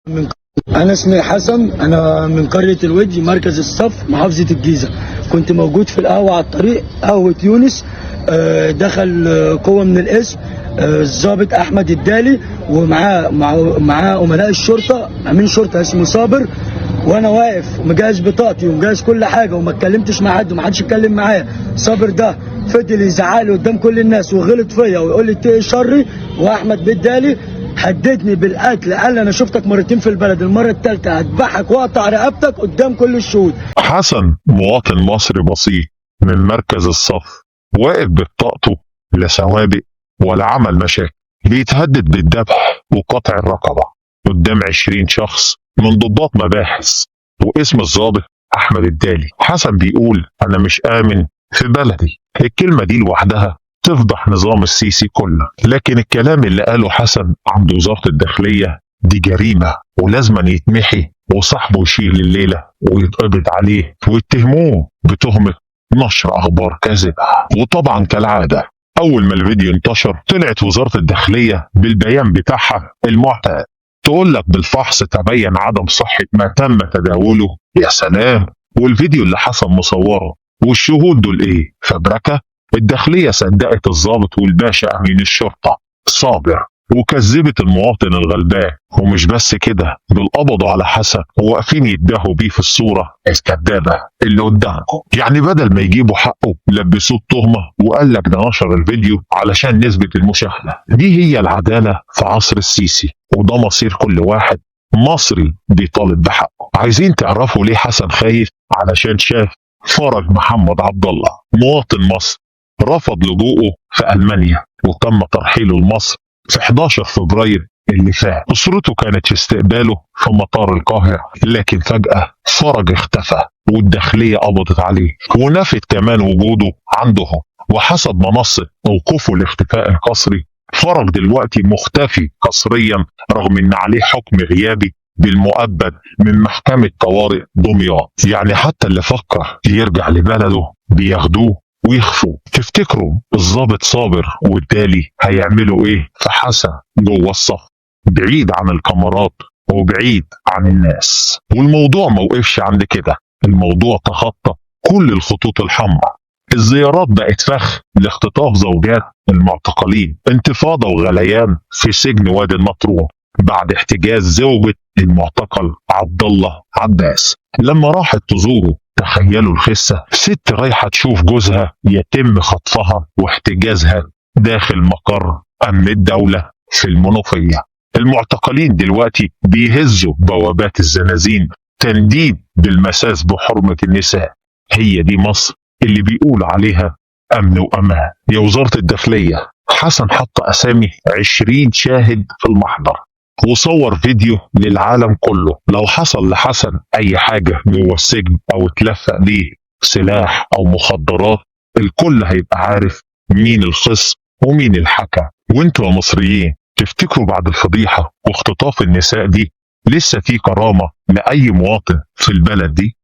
من انا اسمي حسن، انا من قرية الوجه، مركز الصف، محافظة الجيزة. كنت موجود في القهوة على الطريق، قهوة يونس. دخل قوة من الاسم، الضابط احمد الدالي، ومعاه امناء الشرطة، امين شرطة اسمه صابر. وانا واقف مجهز بطاقتي ومجهز كل حاجه، وما اتكلمتش مع حد وما حدش اتكلم معايا. صابر ده فضل يزعق لي قدام كل الناس وغلط فيا ويقول لي اتقي شري. واحمد بالدالي هددني بالقتل، قال لي انا شفتك مرتين في البلد، المره الثالثه هذبحك واقطع رقبتك قدام كل الشهود. حسن مواطن مصري بسيط من مركز الصف، واقف ببطاقته، لا سوابق ولا عمل مشاكل، بيتهدد بالذبح وقطع الرقبه قدام 20 شخص من ضباط مباحث واسم الضابط احمد الدالي. حسن بيقول انا مش امن في بلدي. الكلمه دي لوحدها تفضح نظام السيسي كله، لكن الكلام اللي قاله حسن عند وزاره الداخليه دي جريمه ولازم يتمحي، وصاحبه يشيل الليله ويتقبض عليه ويتهموه بتهمه نشر اخبار كاذبه. وطبعا كالعاده اول ما الفيديو انتشر طلعت وزاره الداخليه بالبيان بتاعها المعتاد، تقول لك بالفحص تبين عدم صحة ما تم تداوله. يا سلام، والفيديو اللي حسن مصوره والشهود دول ايه؟ فبركة. الداخلية صدقت الضابط والباشا امين الشرطة صابر وكذبت المواطن الغلبان. ومش بس كده، دول قبضوا على حسن وواقفين يدهوا بيه في الصورة الكدابة اللي قدامكم. يعني بدل ما يجيبوا حقه لبسوه التهمة وقال لك ده نشر الفيديو علشان نسبة المشاهدة. دي هي العدالة في عصر السيسي، وده مصير كل واحد مصري بيطالب بحقه. عايزين تعرفوا ليه حسن خايف؟ علشان شاف فرج محمد عبد الله مواطن مصر رفض لجوءه في ألمانيا وتم ترحيله لمصر في 11 فبراير اللي فات. أسرته كانت في استقباله في مطار القاهرة، لكن فجأة فرج اختفى والداخلية قبضت عليه ونفت كمان وجوده عندهم. وحسب منصة موقفه الاختفاء القسري، فرج دلوقتي مختفي قسريا رغم ان عليه حكم غيابي بالمؤبد من محكمة طوارئ دمياط. يعني حتى اللي فكر يرجع لبلده بياخدوه ويخفوا. تفتكروا الضابط صابر والدالي هيعملوا ايه في حسن جوه الصف بعيد عن الكاميرات وبعيد عن الناس؟ والموضوع موقفش عند كده، الموضوع تخطى كل الخطوط الحمراء. الزيارات بقت فخ لاختطاف زوجات المعتقلين، انتفاضة وغليان في سجن وادي النطرون بعد احتجاز زوجة المعتقل عبد الله عباس لما راحت تزوره. تخيلوا الخسة، ست رايحة تشوف جوزها يتم خطفها واحتجازها داخل مقر أمن الدولة في المنوفية. المعتقلين دلوقتي بيهزوا بوابات الزنازين تنديد بالمساس بحرمة النساء. هي دي مصر اللي بيقول عليها أمن وأمان. يا وزارة الداخلية، حسن حط أسامي 20 شاهد في المحضر وصور فيديو للعالم كله. لو حصل لحسن أي حاجة جوه السجن أو اتلفق ليه سلاح أو مخدرات، الكل هيبقى عارف مين الخصم ومين الحكم. وانتوا يا مصريين تفتكروا بعد الفضيحة واختطاف النساء دي لسه في كرامة لأي مواطن في البلد دي؟